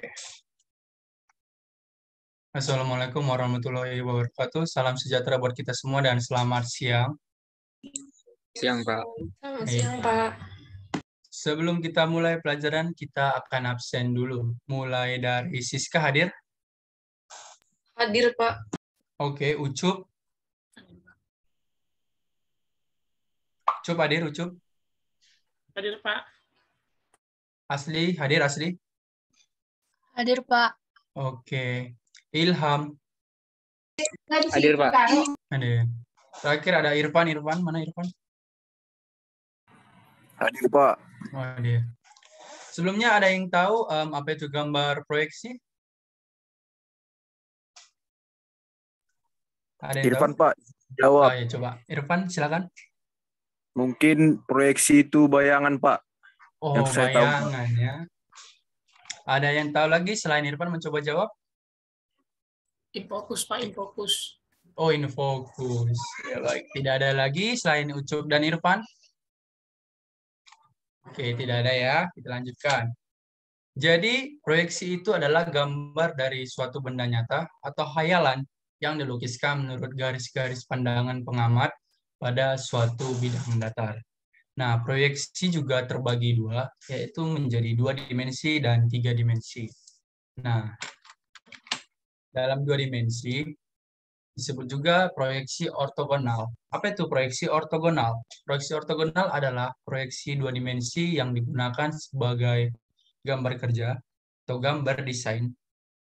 Oke. Assalamualaikum warahmatullahi wabarakatuh. Salam sejahtera buat kita semua dan selamat siang. Siang, Pak. Selamat siang, Pak. Sebelum kita mulai pelajaran, kita akan absen dulu. Mulai dari Siska hadir? Hadir, Pak. Oke, Ucup. Ucup hadir, Ucup. Hadir, Pak. Asli, hadir, Asli. Hadir, Pak. Oke. Ilham. Hadir, Pak. Hadir. Terakhir ada Irfan. Irfan, mana Irfan? Hadir, Pak. Oh, hadir. Sebelumnya ada yang tahu apa itu gambar proyeksi? Ada yang Irfan, tahu? Pak. Jawab. Ya, coba. Irfan, silakan. Mungkin proyeksi itu bayangan, Pak. Oh, Yang saya tahu. bayangan ya. Ada yang tahu lagi selain Irfan mencoba jawab? Infokus, Pak. Infokus. Oh, infokus. Ya, baik. Tidak ada lagi selain Ucup dan Irfan? Oke, tidak ada ya. Kita lanjutkan. Jadi, proyeksi itu adalah gambar dari suatu benda nyata atau khayalan yang dilukiskan menurut garis-garis pandangan pengamat pada suatu bidang datar. Nah, proyeksi juga terbagi dua, yaitu menjadi 2 dimensi dan 3 dimensi. Nah, dalam 2 dimensi disebut juga proyeksi ortogonal. Apa itu proyeksi ortogonal? Proyeksi ortogonal adalah proyeksi 2 dimensi yang digunakan sebagai gambar kerja atau gambar desain,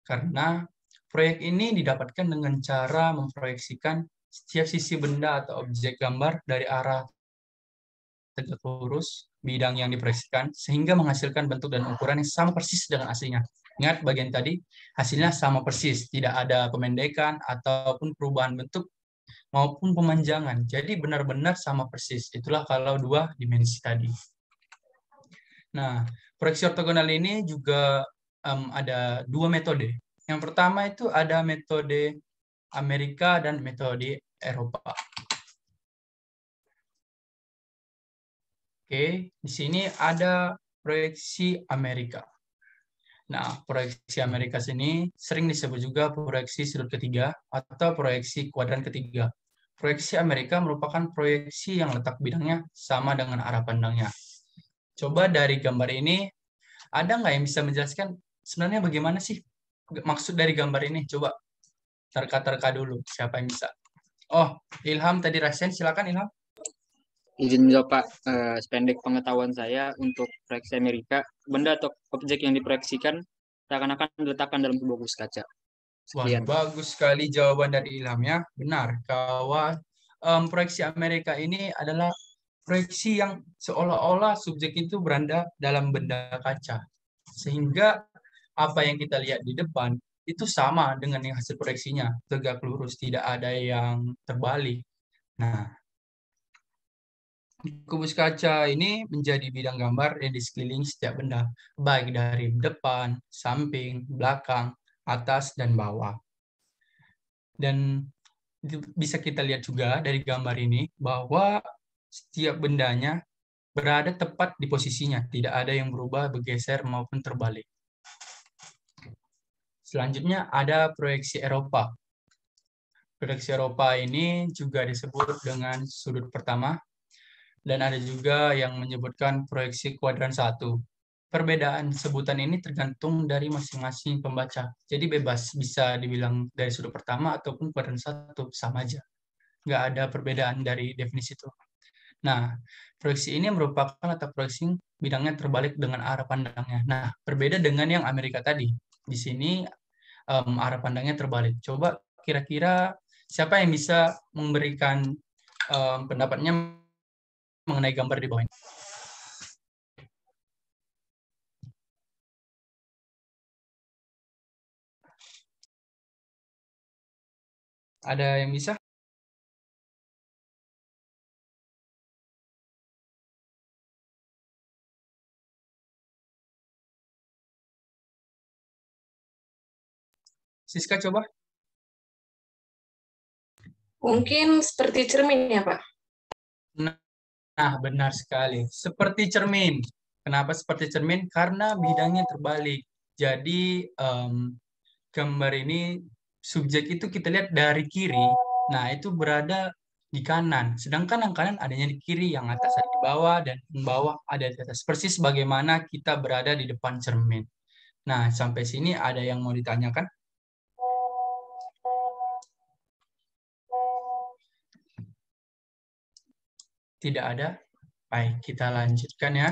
karena proyek ini didapatkan dengan cara memproyeksikan setiap sisi benda atau objek gambar dari arah tegak lurus bidang yang diproyeksikan sehingga menghasilkan bentuk dan ukuran yang sama persis dengan aslinya. Ingat bagian tadi, hasilnya sama persis, tidak ada pemendekan ataupun perubahan bentuk maupun pemanjangan. Jadi benar-benar sama persis. Itulah kalau 2 dimensi tadi. Nah, proyeksi ortogonal ini juga ada 2 metode. Yang pertama itu ada metode Amerika dan metode Eropa. Oke, di sini ada proyeksi Amerika. Nah, proyeksi Amerika sini sering disebut juga proyeksi sudut ketiga atau proyeksi kuadran ketiga. Proyeksi Amerika merupakan proyeksi yang letak bidangnya sama dengan arah pandangnya. Coba dari gambar ini, ada nggak yang bisa menjelaskan sebenarnya bagaimana sih maksud dari gambar ini? Coba terka-terka dulu, siapa yang bisa? Oh, Ilham tadi rasain, silakan Ilham. Izin jawab, Pak. Sependek pengetahuan saya untuk proyeksi Amerika, benda atau objek yang diproyeksikan seakan-akan diletakkan dalam sebuah bus kaca. Wah, Sekian. bagus sekali jawaban dari Ilham ya. Benar, bahwa proyeksi Amerika ini adalah proyeksi yang seolah-olah subjek itu berada dalam benda kaca. Sehingga apa yang kita lihat di depan itu sama dengan yang hasil proyeksinya, tegak lurus, tidak ada yang terbalik. Nah, kubus kaca ini menjadi bidang gambar yang di sekeliling setiap benda, baik dari depan, samping, belakang, atas, dan bawah. Dan bisa kita lihat juga dari gambar ini bahwa setiap bendanya berada tepat di posisinya, tidak ada yang berubah, bergeser, maupun terbalik. Selanjutnya ada proyeksi Eropa. Proyeksi Eropa ini juga disebut dengan sudut pertama, dan ada juga yang menyebutkan proyeksi kuadran 1. Perbedaan sebutan ini tergantung dari masing-masing pembaca. Jadi bebas, bisa dibilang dari sudut pertama ataupun kuadran 1, sama aja. Nggak ada perbedaan dari definisi itu. Nah, proyeksi ini merupakan letak proyeksi bidangnya terbalik dengan arah pandangnya. Nah, berbeda dengan yang Amerika tadi. Di sini arah pandangnya terbalik. Coba kira-kira siapa yang bisa memberikan pendapatnya mengenai gambar di bawah ini? Ada yang bisa? Siska coba. Mungkin seperti cermin ya, Pak? Nah, benar sekali. Seperti cermin. Kenapa seperti cermin? Karena bidangnya terbalik. Jadi gambar ini subjek itu kita lihat dari kiri, nah itu berada di kanan. Sedangkan yang kanan adanya di kiri, yang atas ada di bawah, dan yang bawah ada di atas. Persis bagaimana kita berada di depan cermin. Nah, sampai sini ada yang mau ditanyakan? Tidak ada? Baik, kita lanjutkan ya.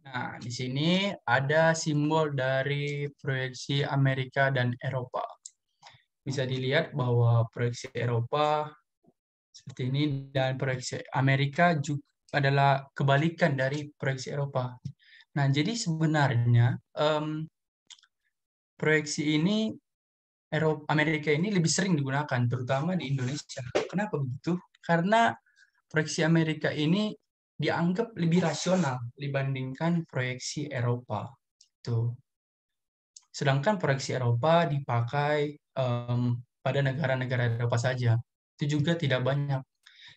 Nah, di sini ada simbol dari proyeksi Amerika dan Eropa. Bisa dilihat bahwa proyeksi Eropa seperti ini dan proyeksi Amerika juga adalah kebalikan dari proyeksi Eropa. Nah, jadi sebenarnya proyeksi ini Amerika ini lebih sering digunakan, terutama di Indonesia. Kenapa begitu? Karena proyeksi Amerika ini dianggap lebih rasional dibandingkan proyeksi Eropa. Tuh. Sedangkan proyeksi Eropa dipakai pada negara-negara Eropa saja. Itu juga tidak banyak.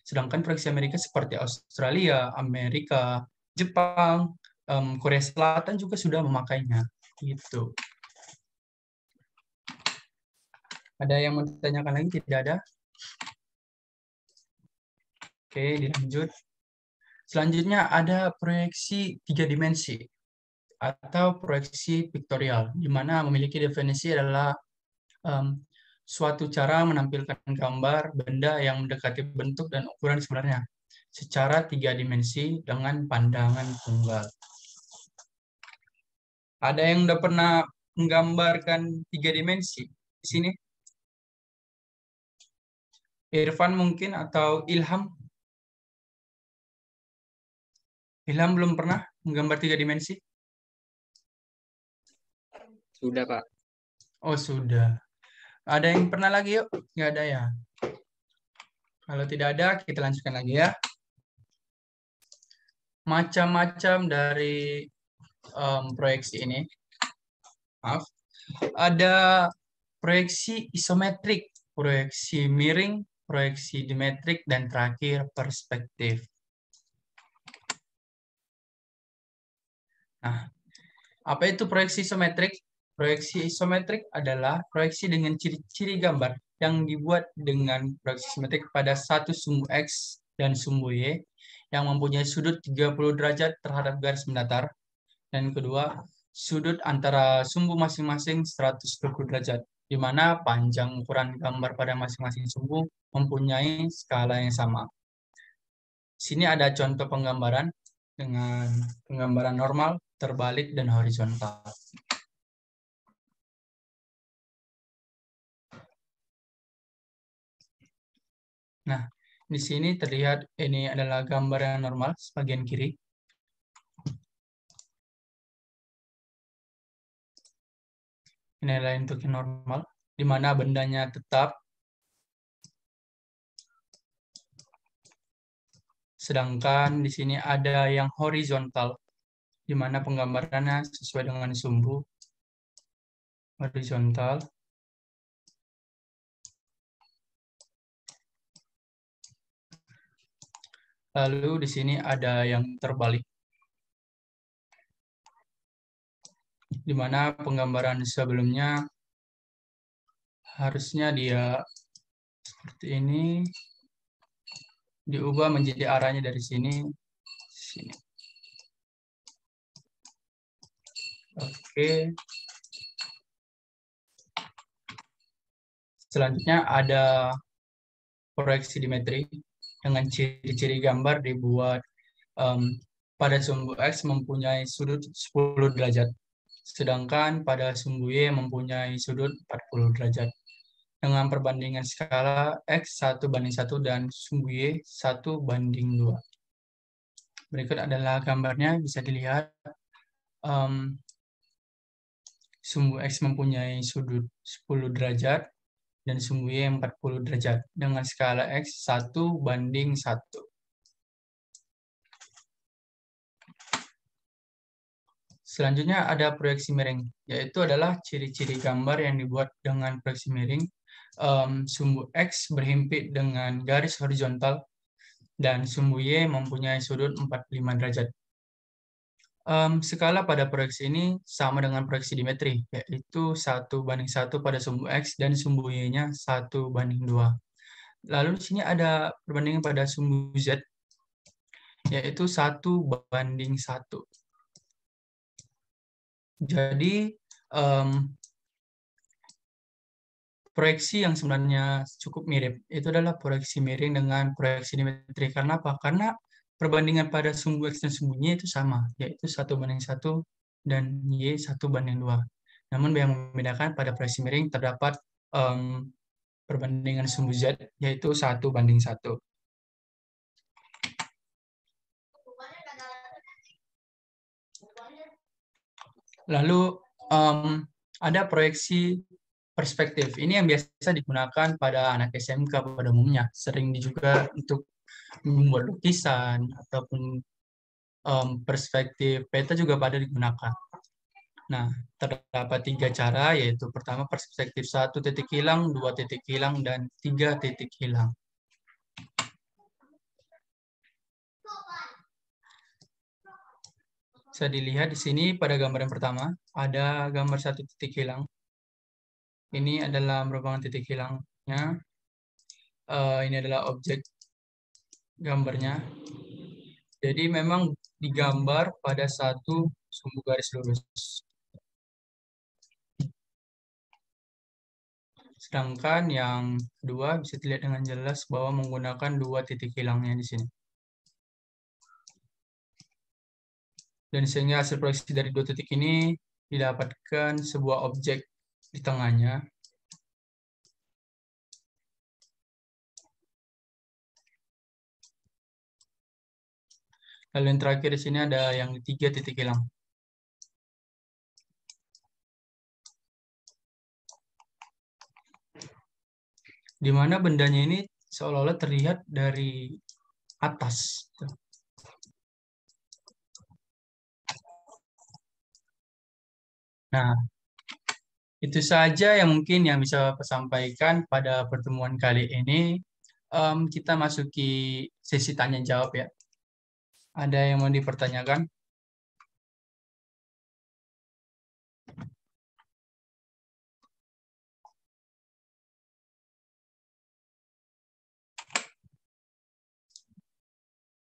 Sedangkan proyeksi Amerika seperti Australia, Amerika, Jepang, Korea Selatan juga sudah memakainya. Gitu. Ada yang mau ditanyakan lagi? Tidak ada? Oke, dilanjut. Selanjutnya ada proyeksi 3 dimensi atau proyeksi piktorial, di mana memiliki definisi adalah suatu cara menampilkan gambar benda yang mendekati bentuk dan ukuran sebenarnya secara 3 dimensi dengan pandangan tunggal. Ada yang udah pernah menggambarkan 3 dimensi di sini? Irfan mungkin atau Ilham? Ilham belum pernah menggambar 3 dimensi? Sudah, Pak. Oh, sudah. Ada yang pernah lagi yuk? Nggak ada ya? Kalau tidak ada, kita lanjutkan lagi ya. Macam-macam dari proyeksi ini. Maaf. Ada proyeksi isometrik, proyeksi miring, proyeksi dimetrik, dan terakhir perspektif. Nah, apa itu proyeksi isometrik? Proyeksi isometrik adalah proyeksi dengan ciri-ciri gambar yang dibuat dengan proyeksi simetrik pada satu sumbu X dan sumbu Y yang mempunyai sudut 30 derajat terhadap garis mendatar. Dan kedua, sudut antara sumbu masing-masing 120 derajat, di mana panjang ukuran gambar pada masing-masing sumbu mempunyai skala yang sama. Sini ada contoh penggambaran dengan penggambaran normal, terbalik, dan horizontal. Nah, di sini terlihat ini adalah gambar yang normal, bagian kiri. Ini adalah untuk yang normal, di mana bendanya tetap. Sedangkan di sini ada yang horizontal, di mana penggambarannya sesuai dengan sumbu horizontal. Lalu di sini ada yang terbalik, di mana penggambaran sebelumnya harusnya dia seperti ini, diubah menjadi arahnya dari sini, sini. Oke. Selanjutnya ada proyeksi dimetri dengan ciri-ciri gambar dibuat pada sumbu X mempunyai sudut 10 derajat, sedangkan pada sumbu Y mempunyai sudut 40 derajat. Dengan perbandingan skala X 1:1 dan sumbu Y 1:2. Berikut adalah gambarnya, bisa dilihat. Sumbu X mempunyai sudut 10 derajat dan sumbu Y 40 derajat dengan skala X 1:1. Selanjutnya ada proyeksi miring, yaitu adalah ciri-ciri gambar yang dibuat dengan proyeksi miring. Sumbu X berhimpit dengan garis horizontal dan sumbu Y mempunyai sudut 45 derajat. Skala pada proyeksi ini sama dengan proyeksi dimetri, yaitu 1:1 pada sumbu X dan sumbu Y-nya 1:2. Lalu di sini ada perbandingan pada sumbu Z, yaitu 1:1. Jadi, proyeksi yang sebenarnya cukup mirip itu adalah proyeksi miring dengan proyeksi dimetri. Karena apa? Karena perbandingan pada sumbu X dan sumbu Y itu sama, yaitu 1:1 dan Y 1:2. Namun yang membedakan pada proyeksi miring terdapat perbandingan sumbu Z, yaitu 1:1. Lalu ada proyeksi perspektif. Ini yang biasa digunakan pada anak SMK pada umumnya. Sering juga untuk membuat lukisan ataupun perspektif peta juga pada digunakan. Nah, terdapat 3 cara, yaitu pertama perspektif 1 titik hilang, 2 titik hilang, dan 3 titik hilang. Bisa dilihat di sini pada gambar yang pertama, ada gambar 1 titik hilang. Ini adalah merupakan titik hilangnya. Ini adalah objek gambarnya. Jadi memang digambar pada satu sumbu garis lurus. Sedangkan yang kedua bisa dilihat dengan jelas bahwa menggunakan 2 titik hilangnya di sini. Dan sehingga hasil proyeksi dari 2 titik ini didapatkan sebuah objek di tengahnya. Lalu yang terakhir di sini ada yang 3 titik hilang. Di mana bendanya ini seolah-olah terlihat dari atas. Nah, itu saja yang mungkin yang bisa saya sampaikan pada pertemuan kali ini. Kita masuki sesi tanya jawab ya. Ada yang mau dipertanyakan?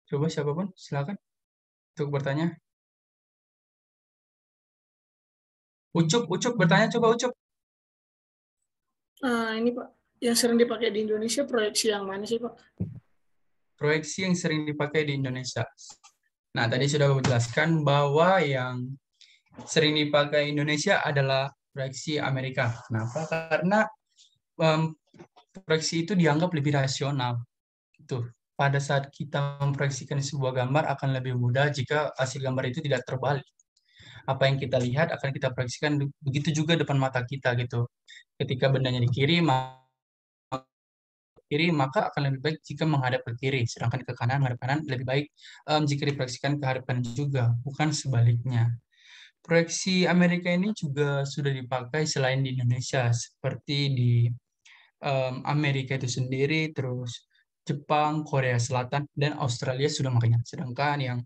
Coba siapapun, silakan untuk bertanya. Ucup bertanya, coba Ucup. Ini Pak, yang sering dipakai di Indonesia proyeksi yang mana sih Pak? Proyeksi yang sering dipakai di Indonesia. Nah, tadi sudah saya jelaskan bahwa yang sering dipakai Indonesia adalah proyeksi Amerika. Kenapa? Karena proyeksi itu dianggap lebih rasional. Itu pada saat kita memproyeksikan sebuah gambar akan lebih mudah jika hasil gambar itu tidak terbalik. Apa yang kita lihat akan kita proyeksikan, begitu juga depan mata kita gitu. Ketika bendanya di kiri, maka akan lebih baik jika menghadap ke kiri, sedangkan ke kanan menghadap kanan lebih baik jika diproyeksikan ke arah kanan juga, bukan sebaliknya. Proyeksi Amerika ini juga sudah dipakai selain di Indonesia, seperti di Amerika itu sendiri, terus Jepang, Korea Selatan, dan Australia sudah makanya. Sedangkan yang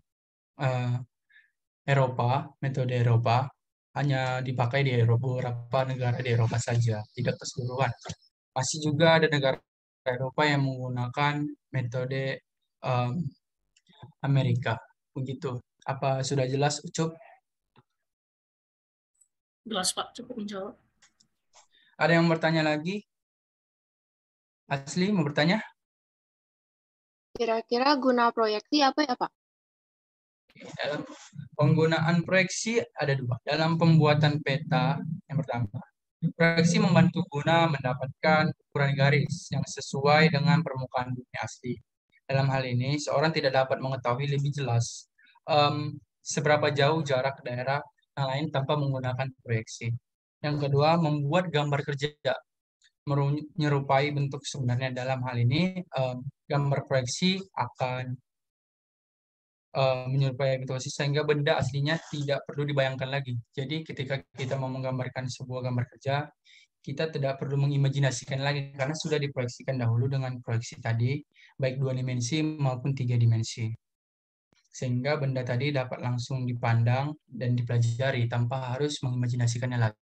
Eropa, metode Eropa, hanya dipakai di beberapa negara di Eropa saja, tidak keseluruhan. Masih juga ada negara Eropa yang menggunakan metode Amerika. Begitu. Apa sudah jelas, Ucup? Jelas Pak, cukup menjawab. Ada yang bertanya lagi? Asli mau bertanya? Kira-kira guna proyeksi apa ya, Pak? Dalam penggunaan proyeksi ada 2. Dalam pembuatan peta, yang pertama, proyeksi membantu guna mendapatkan ukuran garis yang sesuai dengan permukaan bumi asli. Dalam hal ini, seorang tidak dapat mengetahui lebih jelas seberapa jauh jarak daerah yang lain tanpa menggunakan proyeksi. Yang kedua, membuat gambar kerja menyerupai bentuk sebenarnya. Dalam hal ini, gambar proyeksi akan menyerupai bentuk asli sehingga benda aslinya tidak perlu dibayangkan lagi. Jadi ketika kita mau menggambarkan sebuah gambar kerja, kita tidak perlu mengimajinasikan lagi karena sudah diproyeksikan dahulu dengan proyeksi tadi, baik 2 dimensi maupun 3 dimensi. Sehingga benda tadi dapat langsung dipandang dan dipelajari tanpa harus mengimajinasikannya lagi.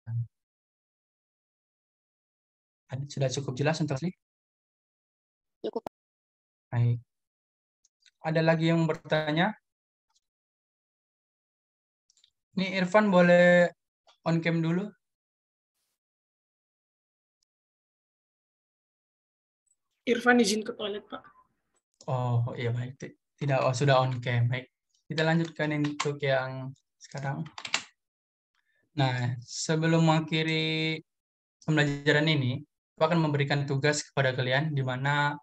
Sudah cukup jelas untuk sih? Cukup. Baik. Ada lagi yang bertanya? Ini Irfan boleh on cam dulu? Irfan izin ke toilet, Pak. Oh iya baik. Tidak, sudah on cam. Baik. Kita lanjutkan untuk yang sekarang. Nah, sebelum mengakhiri pembelajaran ini, aku akan memberikan tugas kepada kalian di mana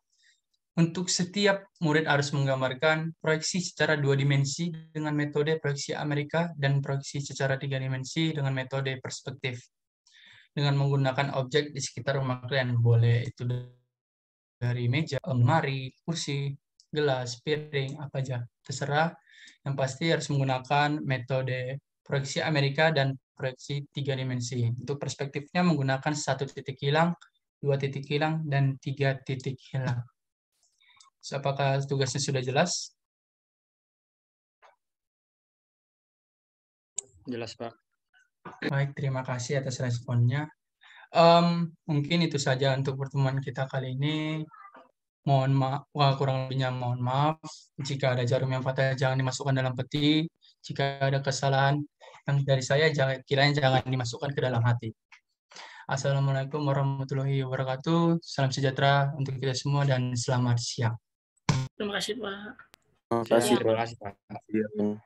untuk setiap murid harus menggambarkan proyeksi secara 2 dimensi dengan metode proyeksi Amerika dan proyeksi secara 3 dimensi dengan metode perspektif. Dengan menggunakan objek di sekitar rumah kalian. Boleh itu dari meja, lemari, kursi, gelas, piring, apa aja. Terserah. Yang pasti harus menggunakan metode proyeksi Amerika dan proyeksi 3 dimensi. Untuk perspektifnya menggunakan 1 titik hilang, 2 titik hilang, dan 3 titik hilang. So, apakah tugasnya sudah jelas? Jelas, Pak. Baik, terima kasih atas responnya. Mungkin itu saja untuk pertemuan kita kali ini. Mohon maaf, kurang lebihnya mohon maaf. Jika ada jarum yang patah, jangan dimasukkan dalam peti. Jika ada kesalahan yang dari saya, kiranya jangan dimasukkan ke dalam hati. Assalamualaikum warahmatullahi wabarakatuh. Salam sejahtera untuk kita semua dan selamat siang. Terima kasih, Pak. Terima kasih. Terima kasih, Pak. Iya.